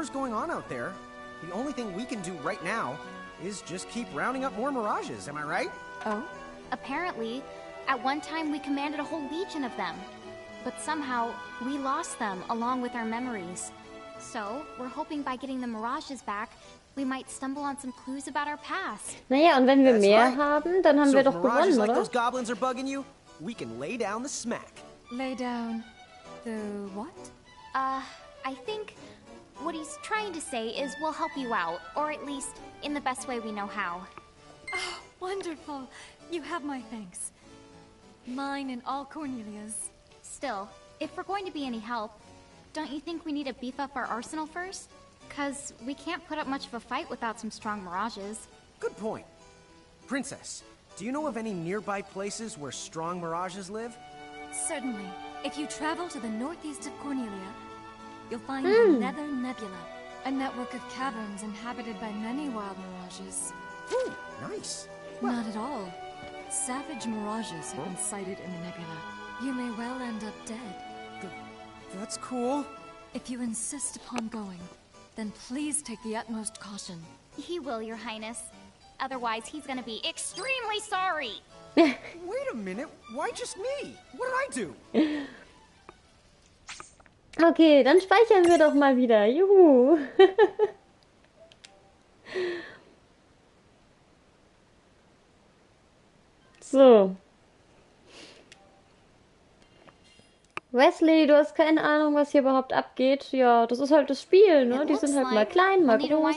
whatever's going on out there, the only thing we can do right now is just keep rounding up more mirages, am I right? Oh? Apparently, at one time we commanded a whole legion of them. But somehow, we lost them along with our memories. So, we're hoping by getting the mirages back, we might stumble on some clues about our past. Naja, und wenn wir mehr haben, dann haben wir doch gewonnen, like oder? Those goblins are bugging you, we can lay down the smack. Lay down the what? I think what he's trying to say is we'll help you out, or at least in the best way we know how. Oh, wonderful. You have my thanks. Mine and all Cornelia's. Still, if we're going to be any help, don't you think we need to beef up our arsenal first? 'Cause we can't put up much of a fight without some strong mirages. Good point. Princess, do you know of any nearby places where strong mirages live? Certainly. If you travel to the northeast of Cornelia, you'll find the Nether Nebula, a network of caverns inhabited by many wild mirages. Ooh, nice. Not at all. Savage mirages have been sighted in the nebula. You may well end up dead. That's cool. If you insist upon going, then please take the utmost caution. He will, Your Highness. Otherwise, he's gonna be extremely sorry. Wait a minute, why just me? What did I do? Okay, dann speichern wir doch mal wieder. Juhu. So. Wesley, du hast keine Ahnung, was hier überhaupt abgeht. Ja, das ist halt das Spiel, ne? Die sind halt mal klein, mal groß.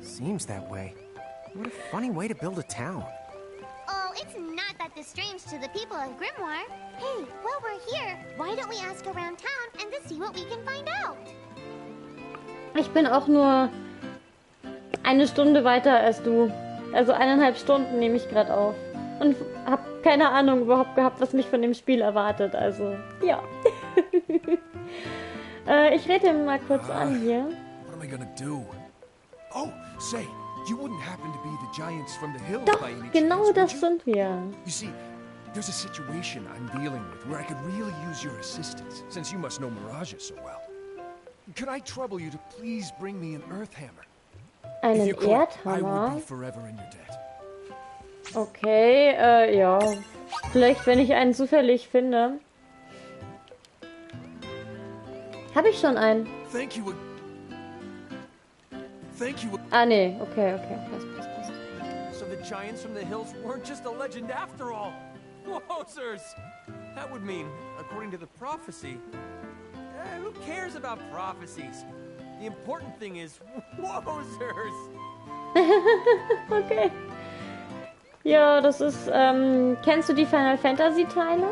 Seems that way. What a funny way to build a town. Oh, it's not that strange to the people of Grymoire. Hey, while we're here, why don't we ask around town and to see what we can find out? Ich bin auch nur eine Stunde weiter als du. Also 1,5 Stunden nehme ich gerade auf. Und habe keine Ahnung überhaupt gehabt, was mich von dem Spiel erwartet. Also, ja. Ich rede ihn mal kurz an hier. What am I gonna do? Oh, say, you wouldn't happen to be the giants from the hills Doch, by any genau chance, das would you? sind wir. You see, there's a situation I'm dealing with where I could really use your assistance, since you must know mirages so well. Could I trouble you to please bring me an earth hammer? Einen If you could, I Erdhammer? would be forever in your debt. Okay, ja. Vielleicht, wenn ich einen zufällig finde. Habe ich schon einen? Thank you. Thank you. Ah, nee. Okay. Passt. So the giants from the hills weren't just a legend after all. Wowzers! That would mean, according to the prophecy, who cares about prophecies? The important thing is, wowzers! Okay. Ja, das ist, kennst du die Final Fantasy-Teile?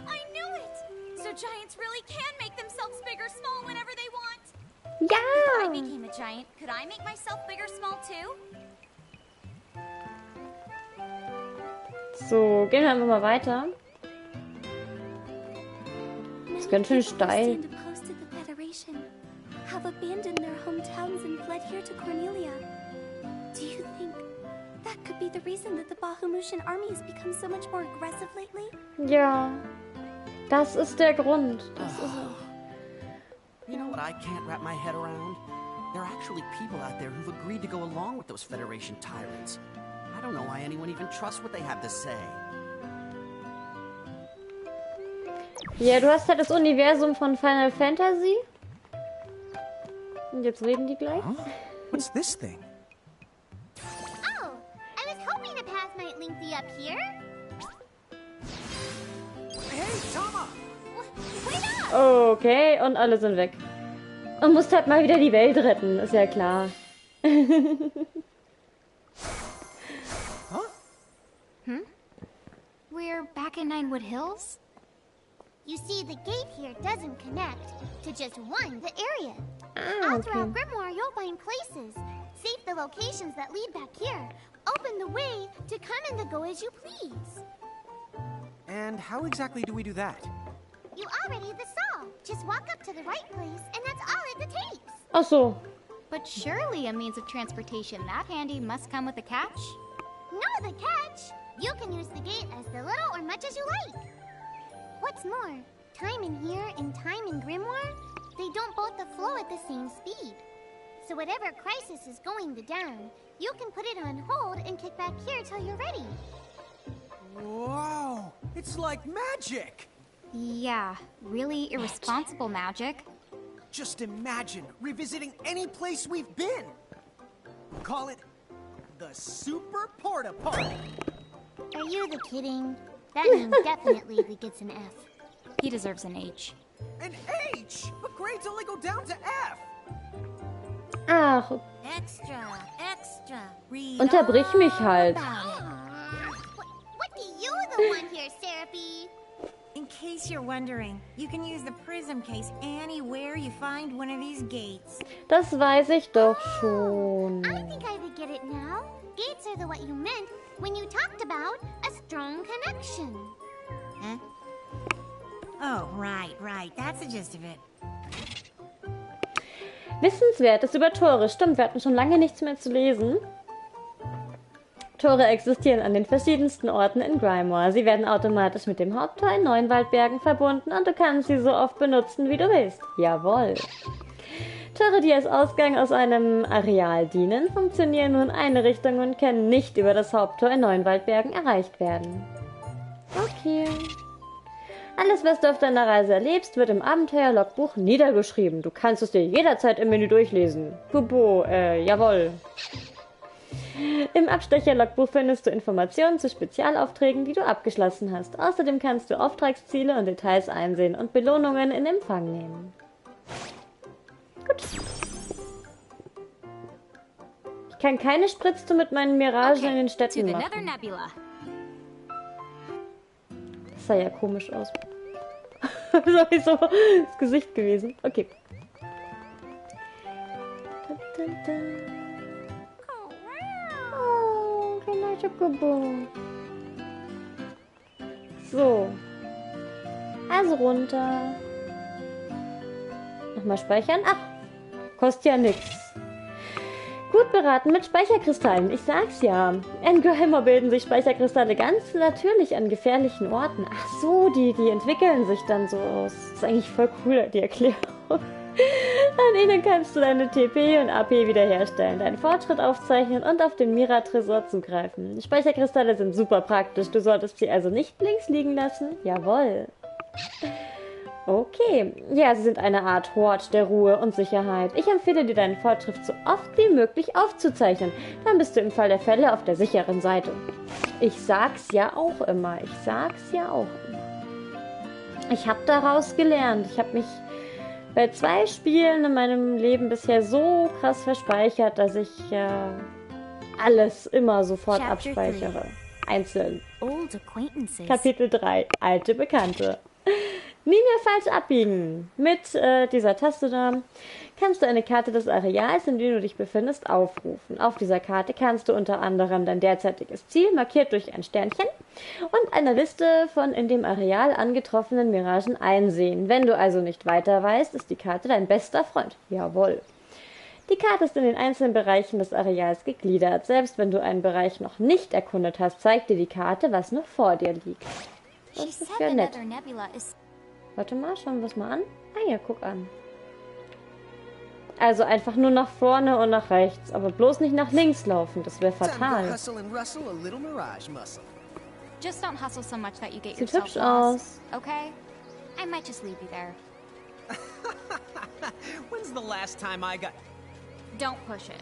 I knew it! So giants really can make themselves big or small whenever they want. Ja! If I became a giant, could I make myself big or small too? So, gehen wir einfach mal weiter. Ist ganz schön steil. Have abandoned their hometowns and fled here to Cornelia. Do you think that could be the reason that the Bahamut-Armee has become so much more aggressive lately? Ja, das ist der Grund. Das ist es. You know what I can't wrap my head around? There are actually people out there who've agreed to go along with those Federation tyrants. I don't know why anyone even trusts what they have to say. Ja, du hast halt das Universum von Final Fantasy. Und jetzt reden die gleich. Huh? What's this thing? Oh, I was hoping a path might link thee up here. Hey, Tama! Wait up! Okay, und alle sind weg. Und musst halt mal wieder die Welt retten, ist ja klar. Huh? We're back in Ninewood Hills? You see, the gate here doesn't connect to just the area. Ah, All throughout okay. Grymoire, you'll find places. Save the locations that lead back here. Open the way to come and to go as you please. And how exactly do we do that? You already saw. Just walk up to the right place, and that's all it takes. Ach so. But surely a means of transportation that handy must come with a catch? No, the catch. You can use the gate as little or much as you like. What's more, time in here and time in Grymoire So whatever crisis is going down, you can put it on hold and kick back here till you're ready. Whoa! It's like magic! Yeah, really irresponsible magic. Just imagine revisiting any place we've been. Call it the Super Porta Party. Are you the kidding? That means definitely we gets an F. He deserves an H. An H? But grades only go down to F. Ach, Extra, extra. Read unterbrich mich halt. What do you the one here, Seraphie? In case you're wondering, you can use the prism case anywhere you find one of these gates. Das weiß ich doch schon. I think I would get it now. Gates are the what you meant when you talked about a strong connection. Huh? Oh, right. That's the gist of it. Wissenswertes über Tore. Stimmt, wir hatten schon lange nichts mehr zu lesen. Tore existieren an den verschiedensten Orten in Grymoire. Sie werden automatisch mit dem Haupttor in neuen Waldbergen verbunden und du kannst sie so oft benutzen, wie du willst. Jawohl. Tore, die als Ausgang aus einem Areal dienen, funktionieren nur in eine Richtung und können nicht über das Haupttor in neuen Waldbergen erreicht werden. Okay. Alles, was du auf deiner Reise erlebst, wird im Abenteuer-Logbuch niedergeschrieben. Du kannst es dir jederzeit im Menü durchlesen. Pupo, jawohl. Im Abstecher-Logbuch findest du Informationen zu Spezialaufträgen, die du abgeschlossen hast. Außerdem kannst du Auftragsziele und Details einsehen und Belohnungen in Empfang nehmen. Gut. Ich kann keine Spritztour mit meinen Miragen in den Städten machen. Das sah ja komisch aus. Sowieso das Gesicht gewesen. Okay. Oh, kleiner Schokobo. So. Also runter. Nochmal speichern. Ach, kostet ja nichts. Gut beraten mit Speicherkristallen. Ich sag's ja. In Grymoire bilden sich Speicherkristalle ganz natürlich an gefährlichen Orten. Ach so, die entwickeln sich dann so aus. Das ist eigentlich voll cool, die Erklärung. An ihnen kannst du deine TP und AP wiederherstellen, deinen Fortschritt aufzeichnen und auf den Mira-Tresor zugreifen. Speicherkristalle sind super praktisch. Du solltest sie also nicht links liegen lassen. Jawohl. Okay, ja, sie sind eine Art Hort der Ruhe und Sicherheit. Ich empfehle dir, deinen Fortschritt so oft wie möglich aufzuzeichnen. Dann bist du im Fall der Fälle auf der sicheren Seite. Ich sag's ja auch immer. Ich habe daraus gelernt. Ich habe mich bei 2 Spielen in meinem Leben bisher so krass verspeichert, dass ich alles immer sofort abspeichere. Einzeln. Kapitel 3. Alte Bekannte. Nie mehr falsch abbiegen. Mit dieser Taste da kannst du eine Karte des Areals, in dem du dich befindest, aufrufen. Auf dieser Karte kannst du unter anderem dein derzeitiges Ziel, markiert durch ein Sternchen, und eine Liste von in dem Areal angetroffenen Miragen einsehen. Wenn du also nicht weiter weißt, ist die Karte dein bester Freund. Jawohl. Die Karte ist in den einzelnen Bereichen des Areals gegliedert. Selbst wenn du einen Bereich noch nicht erkundet hast, zeigt dir die Karte, was noch vor dir liegt. Das ist ja nett. Warte mal, schauen wir es mal an. Ah ja, guck an. Also einfach nur nach vorne und nach rechts, aber bloß nicht nach links laufen, das wäre fatal. Sieht hübsch aus. Okay? I might just leave you there. When's the last time I got... Don't push it.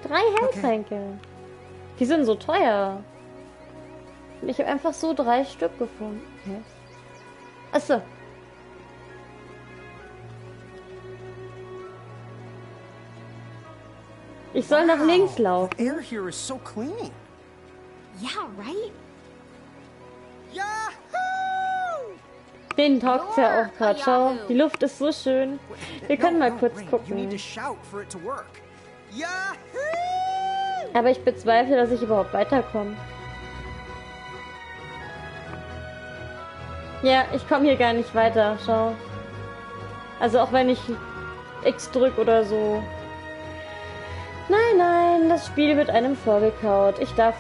3 Heiltränke. Die sind so teuer. Ich habe einfach so 3 Stück gefunden. Okay. Achso. Ich soll nach links laufen. Air here is so clean. Yeah, right? Yahoo! Den taugt's ja auch gerade. Schau, die Luft ist so schön. Wir können mal kurz gucken. Aber ich bezweifle, dass ich überhaupt weiterkomme. Ja, ich komme hier gar nicht weiter, schau. Also auch wenn ich X drück oder so. Nein, nein, das Spiel wird einem vorgekaut. Ich habe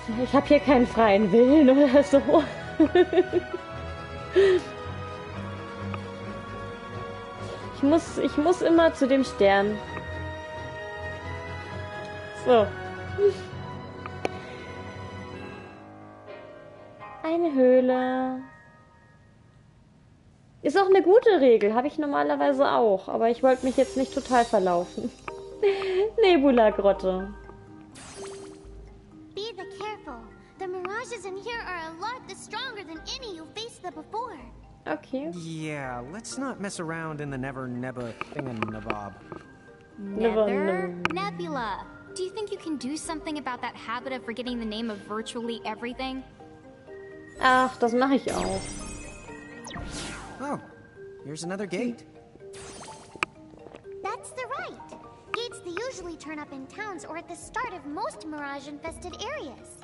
hier keinen freien Willen oder so. Ich Ich muss immer zu dem Stern. So. Eine Höhle. Ist auch eine gute Regel, habe ich normalerweise auch. Aber ich wollte mich jetzt nicht total verlaufen. Nebula-Grotte. Be careful. The mirages in here are a lot stronger than any you faced before. Okay. Yeah, let's not mess around in the never-nebba thingamabob. Nether Nebula. Do you think you can do something about that habit of forgetting the name of virtually everything? Ach, das mache ich auch. Oh, here's another gate. That's the right. Gates that usually turn up in towns or at the start of most mirage-infested areas.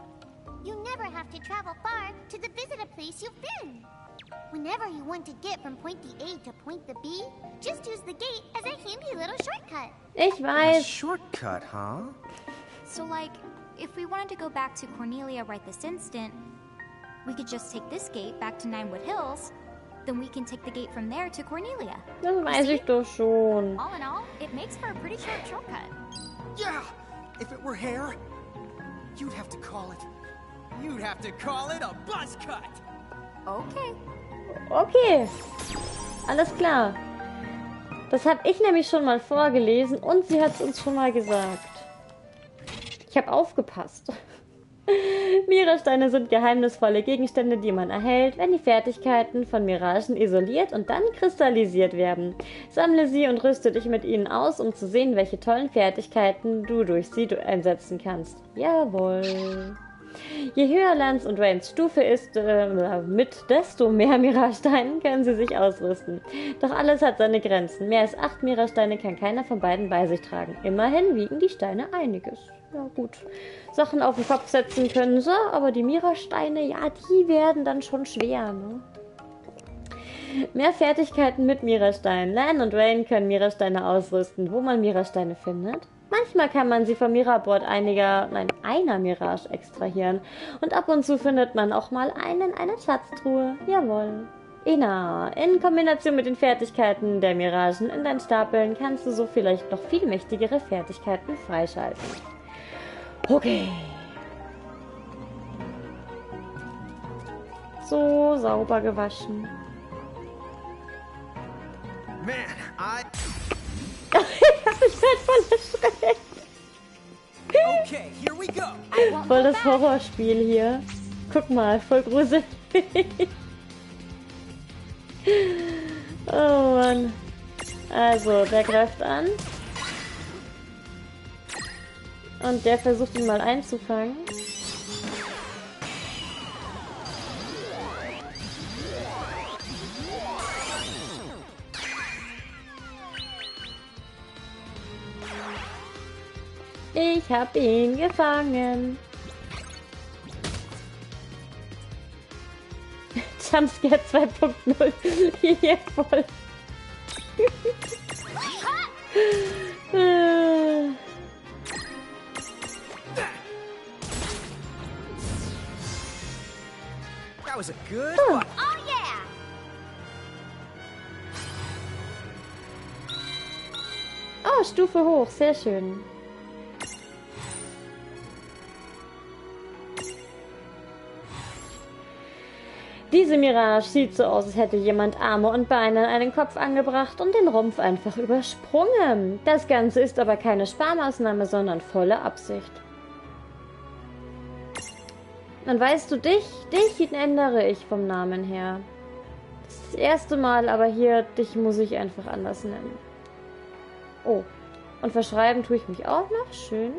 You never have to travel far to visit a place you've been. Whenever you want to get from point A to point B, just use the gate as a handy little shortcut. Ich weiß. A shortcut, huh? So, like, if we wanted to go back to Cornelia right this instant, we could just take this gate back to Ninewood Hills, then we can take the gate from there to Cornelia. Das weiß ich doch schon. All in all, it makes for a pretty short shortcut. Yeah! If it were hair, you'd have to call it a buzz cut! Okay. Okay. Alles klar. Das habe ich nämlich schon mal vorgelesen und sie hat es uns schon mal gesagt. Ich habe aufgepasst. Mirasteine sind geheimnisvolle Gegenstände, die man erhält, wenn die Fertigkeiten von Miragen isoliert und dann kristallisiert werden. Sammle sie und rüste dich mit ihnen aus, um zu sehen, welche tollen Fertigkeiten du durch sie einsetzen kannst. Jawohl. Je höher Lanns und Reyns Stufe ist, desto mehr Miragesteinen können sie sich ausrüsten. Doch alles hat seine Grenzen. Mehr als 8 Miragesteine kann keiner von beiden bei sich tragen. Immerhin wiegen die Steine einiges. Ja gut, Sachen auf den Kopf setzen können sie, aber die Mirasteine, ja, die werden dann schon schwer, ne? Mehr Fertigkeiten mit Mirasteinen. Lann und Reynn können Mirasteine ausrüsten, wo man Mirasteine findet. Manchmal kann man sie vom Miraboard einer Mirage extrahieren. Und ab und zu findet man auch mal einen in einer Schatztruhe. Jawohl. In Kombination mit den Fertigkeiten der Miragen in deinen Stapeln kannst du so vielleicht noch viel mächtigere Fertigkeiten freischalten. Okay. So, sauber gewaschen. Man, Ich hab mich halt voll erschreckt. Okay, here we go. Voll das Horrorspiel hier. Guck mal, voll gruselig. Oh Mann. Also, der greift an. Und der versucht ihn mal einzufangen. Ich hab ihn gefangen. Jumpscare 2.0. Hier voll. That was a good Oh one. yeah! Oh, Stufe hoch, sehr schön. Diese Mirage sieht so aus, als hätte jemand Arme und Beine an einen Kopf angebracht und den Rumpf einfach übersprungen. Das Ganze ist aber keine Sparmaßnahme, sondern volle Absicht. Und weißt du, dich ändere ich vom Namen her. Das ist das erste Mal, aber hier, dich muss ich einfach anders nennen. Oh, und verschreiben tue ich mich auch noch. Schön.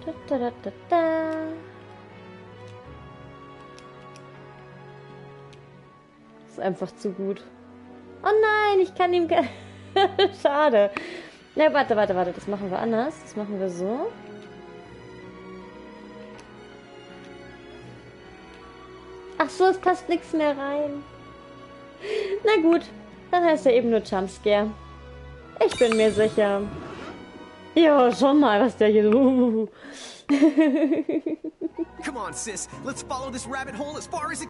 Da, da, da, da, da. Das ist einfach zu gut. Oh nein, ich kann ihm... Schade. Na, warte. Das machen wir anders. Das machen wir so. Ach so, es passt nichts mehr rein. Na gut, dann heißt er eben nur Jumpscare. Ich bin mir sicher. Ja, schon mal, was der hier... Come on, sis. Let's follow this rabbit hole as far as it